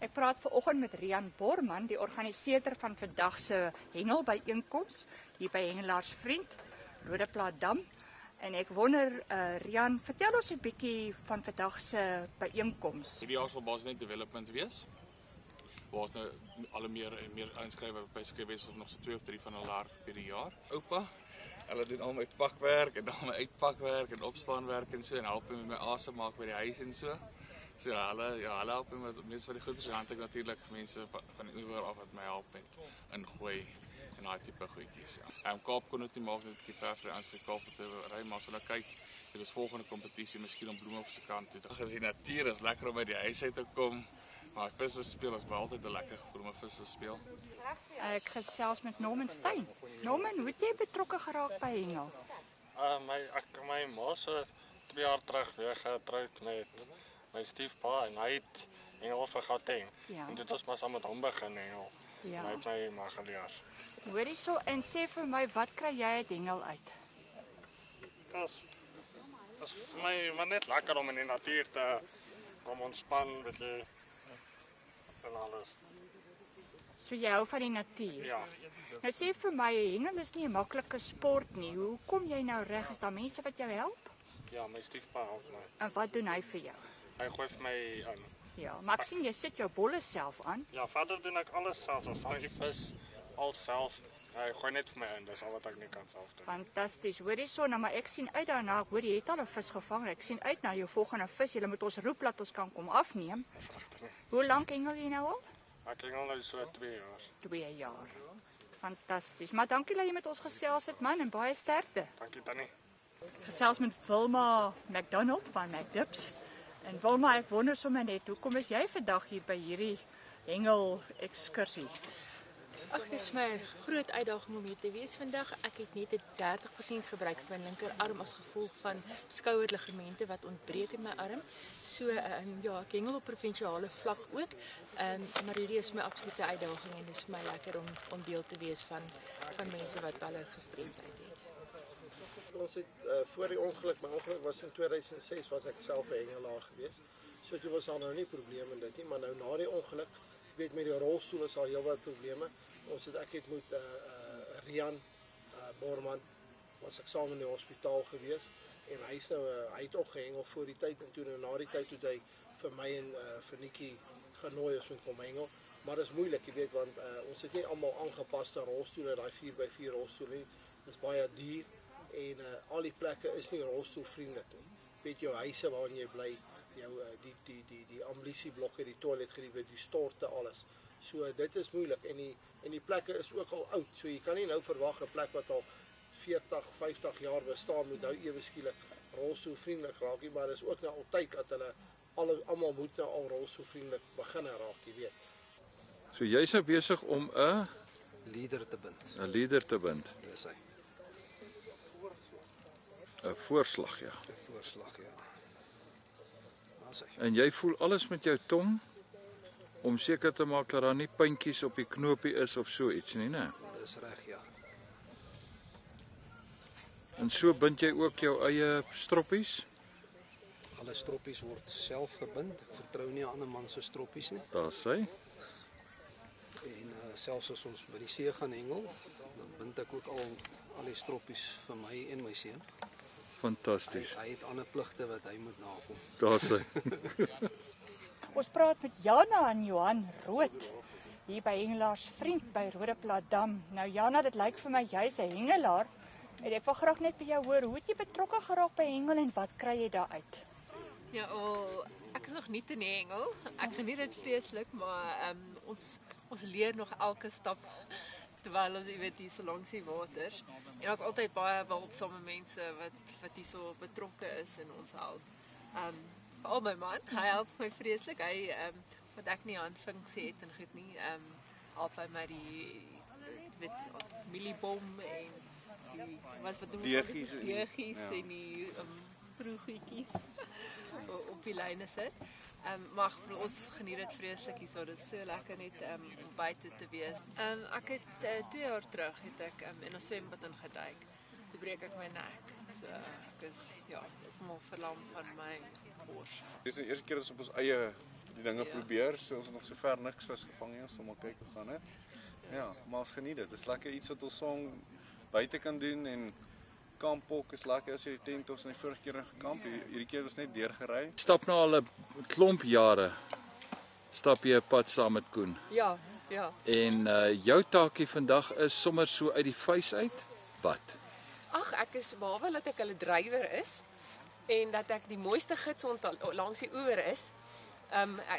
Ek praat vanoggend met Rian Borman, die organiseerder van vandag se hengelbyeenkoms hier by Hengelaarsvriend, Rodeplaat Dam. En ek wonder, Rian, vertel ons 'n bietjie van vandag se byeenkoms. Hierdie jaar sal basies net development wees. Waar se al meer inskrywe by skryf nog so 2 of 3 van hulle jaar per jaar. Oupa, hulle doen al my pakwerk en al my uitpakwerk en opstaanwerk en so en help my met my asem maak by die huis en so. So hulle help my met mense wat die goeders in hand het natuurlik mense van oor af wat my help met ingooi en daai tipe goedjies ja. Kaap kon dit nie maak net 'n bietjie ver vir die Kaap te ry maar as hulle kyk, dit is volgende kompetisie miskien om Bloemhof se kant toe. As die natuur is lekker om by die huis uit te kom. Maar visse speel is baie altyd 'n lekker gevoel om 'n vis te speel. Ek gesels met Norman Stein. Norman, hoe het jy betrokke geraak by hengel? My ma so 2 jaar terug weer getroud met my stiefpa en hy het hengel vir Gauteng. Ja. En dit was maar saam met hom begin hengel. Ja. En hy het my maar geleer. Hoorie so en sê vir my, wat kry jy uit hengel uit? Dit is vir my maar net lekker om in die natuur te kom ontspan, bietjie en alles. So jy hou van die natuur? Ja. Nou sê vir my, hengel is nie 'n maklike sport nie. Hoe kom jy nou reg? Is daar mense wat jou help? Ja, my stiefpa help my. En wat doen hy vir jou? Hy gooi vir my aan. Ja, maar ek sien jy sit jou bolle self aan. Ja, verder doen ek alles self, of vang die vis al self. Hy gooi net vir my in, dis al wat ek nie kan self doen. Fantasties. Hoorie so, nou maar ek sien uit daarna. Hoor jy het al 'n vis gevang. Ek sien uit na jou volgende vis. Jy moet ons roep dat ons kan kom afneem. Dis regtig nie. Hoe lank hengel jy nou al? Ek hengel nou so 2 jaar. 2 jaar. Fantasties. Maar dankie dat jy met ons gesels het man en baie sterkte. Dankie Tannie. Gesels met Wilma McDonald van McDips. En Wilma, ek wonder sommer net, hoekom is jy vandag hier by hierdie hengel ekskursie? Ag, dit is my groot uitdaging om hier te wees vandag. Ek het net 'n 30% gebruik van my linkerarm as gevolg van skouerligamente wat ontbreek in my arm. So ja, ek hengel op provinsiale vlak ook. Maar hierdie is my absolute uitdaging en dit is my lekker om deel te wees van mense wat wel 'n gestremdheid het. Ons het voor die ongeluk, my ongeluk was in 2006, was ek self 'n hengelaar geweest. So toe was daar nou nie probleme met dit nie, maar nou na die ongeluk, weet met die rolstoel is al heelwat probleme. Ek het met Rian Borman was ek saam in die hospitaal geweest en hy het ook gehengel voor die tyd en toe nou na die tyd toe hy vir my en vir Nikki genooi ons moet kom hengel. Maar dit is moeilik, jy weet, want ons het nie almal aangepaste rolstoele, daai 4x4 rolstoel nie. Dis baie duur en al die plekke is nie rolstoelvriendelik nie. Weet jou huise waarin jy bly, jou die amblisieblokke, die toiletgeriewe, die storte alles. So dit is moeilik en die plekke is ook al oud. So jy kan nie nou verwag 'n plek wat al 40, 50 jaar bestaan moet nou ewe skielik rolstoelvriendelik raak nie, maar dis ook nou al tyd dat hulle almal moet nou al rolstoelvriendelik begin raak, jy weet. So jy's nou besig om 'n leader te bind. 'n leader te bind. Dis hy. 'n Voorslag, ja. 'n Voorslag, ja. En jy voel alles met jou tong om seker te maak dat daar nie puntjies op die knopie is of so iets nie, né? Dis reg, ja. En so bind jy ook jou eie stroppies? Alle stroppies word self gebind. Ek vertrou nie aan 'n ander man se stroppies nie. Daar's hy. En selfs as ons by die see gaan hengel, dan bind ek ook al die stroppies vir my en my seun. Fantasties. Hy het ander pligte wat hy moet nakom. Daar's hy. Ons praat met Jana en Johan Rood hier by Hengelaarsvriend by Rodeplaat Dam. Nou Jana, dit lyk vir my jy's 'n hengelaar. En ek wil graag net by jou hoor, hoe het jy betrokke geraak by hengel en wat kry jy daar uit? Ja, ek is nog nie in die hengel. Ek geniet dit vreeslik, maar ons leer nog elke stap terwyl ons weet hier so langs die water. En ons altyd baie behulpsame mense wat hier so betrokke is en ons help. Veral my man, hy help my vreeslik. Hy wat ek nie handfunksie het en goed nie, help hy my die mieliebom en die wat doen deegies en die proegietjies op die lyne sit. Maar ons geniet dit vreeslik hier, so dit is so lekker net om buite te wees. Ek het 2 jaar terug het ek in 'n swembad ingeduik. Toe breek ek my nek. So ek is heeltemal verlam van my bors. Dis die eerste keer dat ons op ons eie die dinge probeer. So ons het nog sover niks visgevang nie, ons sal maar kyk hoe gaan dit. Ja, maar ons geniet dit. Dit is lekker iets wat ons saam buite kan doen en kampok is lekker as jy tent ons in die vorige keer gekamp. Hierdie keer het ons net deurgery. Stap nou al 'n klomp jare. Stap jy 'n pad saam met Koen. Ja, ja. En jou taakie vandag is sommer so uit die vuis uit. Wat? Ag, ek is behalwe dat ek hulle drywer is en dat ek die mooiste gids langs die oewer is.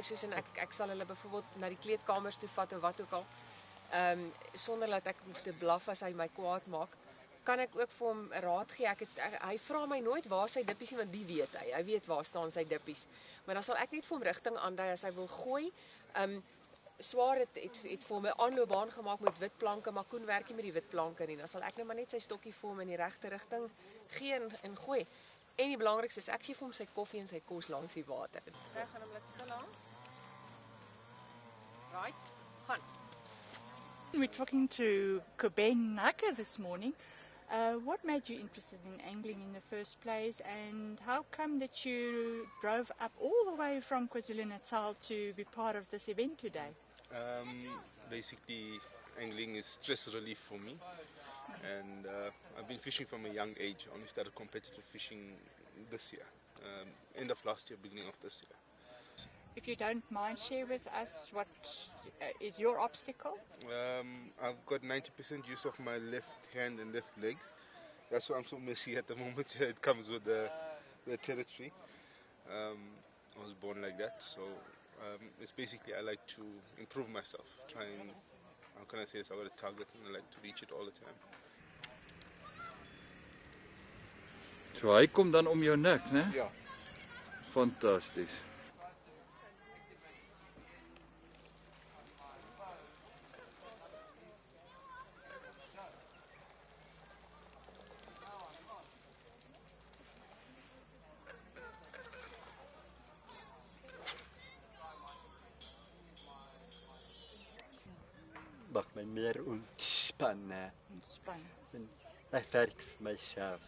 Soos en ek sal hulle byvoorbeeld na die kleedkamers toe vat of wat ook al. Sonder dat ek hoef te blaf as hy my kwaad maak. Kan ek ook vir hom raad gee. Hy vra my nooit waar sy dippies nie, want die weet hy. Hy weet waar staan sy dippies. Maar dan sal ek net vir hom rigting aandui as hy wil gooi. Swaar het vir hom 'n aanloopbaan gemaak met wit planke, maar Koen werk nie met die wit planke nie. Dan sal ek net maar net sy stokkie vir hom in die regte rigting gee en gooi. En die belangrikste is ek gee vir hom sy koffie en sy kos langs die water. Ek gaan hom laat stil aan. Right, gaan. We're talking to Koben Naka this morning. What made you interested in angling in the first place, and how come that you drove up all the way from KwaZulu-Natal to be part of this event today? Basically, angling is stress relief for me, and I've been fishing from a young age. I only started competitive fishing this year, end of last year, beginning of this year. If you don't mind, share with us what is your obstacle? I've got 90% use of my left hand and left leg. That's why I'm so messy at the moment. It comes with the territory. I was born like that, so it's basically I like to improve myself. Try and, how can I say this? I got a target and I like to reach it all the time. So hy kom dan om jou nek, né? Ja. Fantasties. Mag my meer ontspanne. Ontspannen. Ek werk vir myself.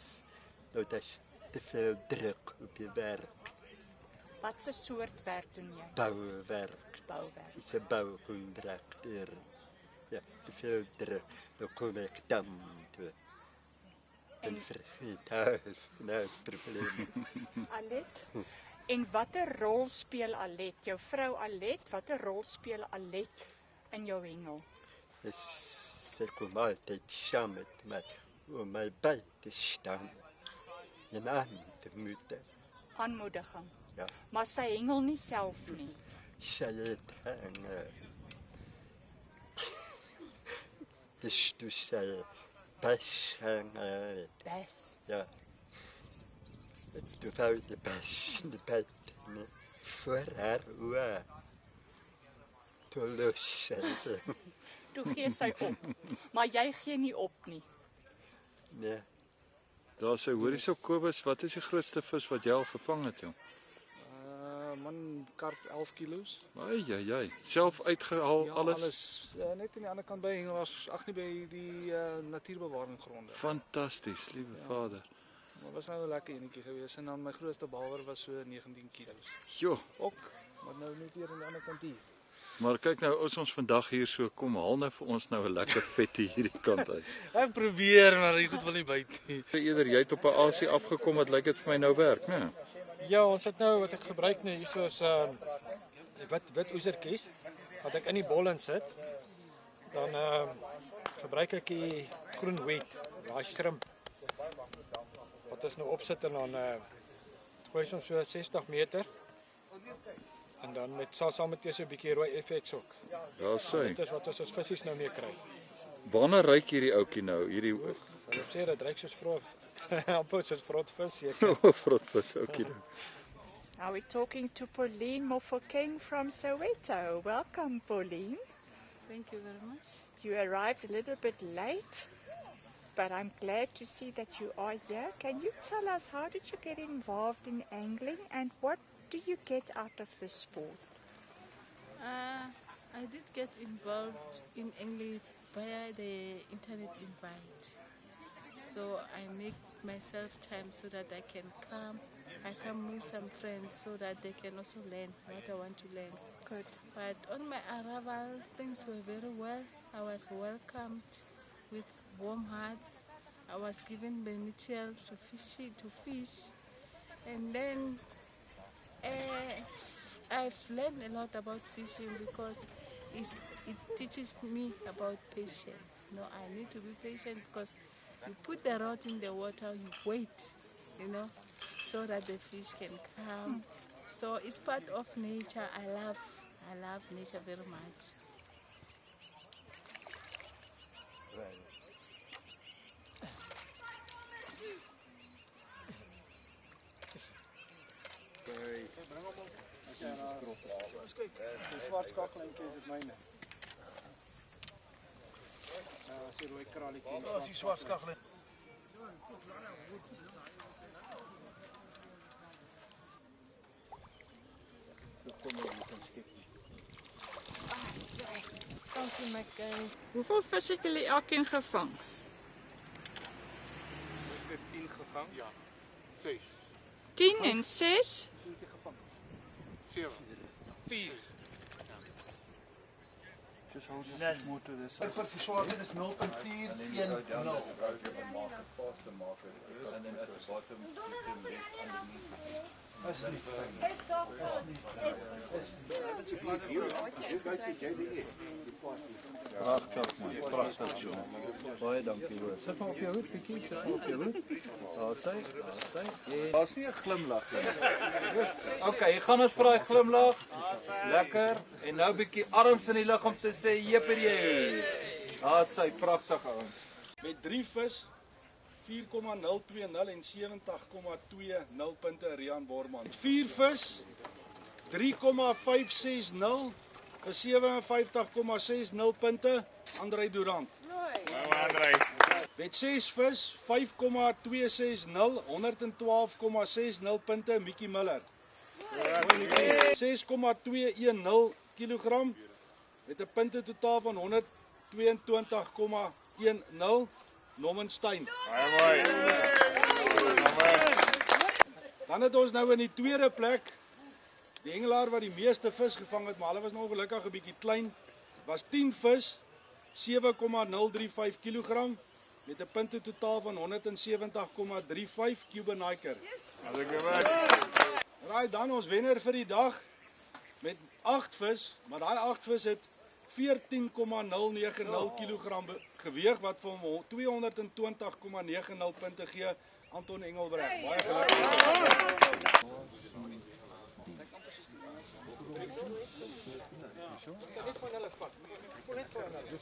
Nou dit is te veel druk op die werk. Wat 'n soort werk doen jy? Bouwerk. Bouwerk. Is 'n boukontrakteur. Ja, te veel druk. Dan kom ek dan toe. En vergeet huis, nou is probleem. Alet. En watter rol speel Alet? Jou vrou Alet, watter rol speel Alet in jou hengel? Sy kom altyd saam met my om my by te staan. En aan te moedig. Aanmoediging. Ja. Maar sy hengel nie self nie. Sy het dis toe sy bes gehangen. Bes? Ja. Toe wou die bes in die bed voor haar oor. Toe los sy. Toe gee sy op. Maar jy gee nie op nie. Nee. Daar sê, hoor hierso Kobus, wat is die grootste vis wat jy al gevang het, jong? Man, karp 11 kilo's. Ai, self uitgehaal ja, alles? alles. Net aan die ander kant by hengelaars, ag nie by die natuurbewaringgronde. Fantasties, liewe Vader. Maar was nou 'n lekker enetjie geweest en dan my grootste behaler was so 19 kilo's. Jo. Ook, maar nou net hier aan die ander kant hier. Maar kyk nou, as ons vandag hier so kom, haal nou vir ons nou 'n lekker vettie hierdie kant uit. Ek probeer, maar jy goed wil nie byt nie. Eerder jy het op 'n asie afgekom, wat lyk dit vir my nou werk, né? Ja, ons het nou wat ek gebruik nou hierso is wit oesertjies wat ek in die bol insit. Dan gebruik ek die groen weet, daai shrimp. Wat is nou opsit en dan gooi ons so 60 meter. En dan met saam met so 'n bietjie rooi FX ook. Ja, sê. Dit is wat ons as visse nou mee kry. Waarna ryk hierdie ouetjie nou? Hierdie Hulle sê dit ryk soos vrot. Amper soos vrotvis seker. Vrotvis, okay. Now we're talking to Pauline Mofokeng from Soweto. Welcome, Pauline. Thank you very much. You arrived a little bit late, but I'm glad to see that you are here. Can you tell us, how did you get involved in angling and what do you get out of the sport? I did get involved in angling via the internet invite. So I make myself time so that I can come. I come with some friends so that they can also learn what I want to learn. Good. But on my arrival, things were very well. I was welcomed with warm hearts. I was given material to fish. And then I've learned a lot about fishing because it teaches me about patience. You know, I need to be patient because you put the rod in the water, you wait, you know, so that the fish can come. So it's part of nature. I love nature very much. Die swart skakelentjie is dit myne. As die rooi kraaltjie. As die swart skakelentjie. Dankie my kind. Hoeveel vis het julle elkeen gevang? Ek het 10 gevang. Ja. 6. 10 en 6? 4 gevang. 7. 4. Just hold your motor this side. Vir die swart is 0.410. And then at the bottom you can left underneath. Is nie. Pragtig man, pragtig so. Baie dankie hoor. Sit maar op jou hoed bietjie, sit maar op jou hoed. Daar sy. Daar's nie 'n glimlag nie. Okay, hier gaan ons vir daai glimlag. Lekker. En nou bietjie arms in die lug om te sê jepperie. Daar sy pragtig ouens. Met 3 vis 4,020 en 70,20 punte Rian Borman. 4 vis 3,560 vir 57,60 punte Andrei Durant. Andrei. Met 6 vis 5,260 112,60 punte Mickey Miller. 6,210 kg met 'n punte totaal van 122,10 Nommenstein. Baie mooi. Dan het ons nou in die tweede plek die hengelaar wat die meeste vis gevang het, maar hulle was nog ongelukkig 'n bietjie klein. Was 10 vis, 7,035 kg met 'n punte totaal van 170,35 Cuban Hiker. Right, dan ons wenner vir die dag met 8 vis, maar daai 8 vis het 14,090 kg geweeg wat vir hom 220,90 punte gee. Anton Engelbreg. Baie gelukkig. Net van hulle vat. Net van hulle.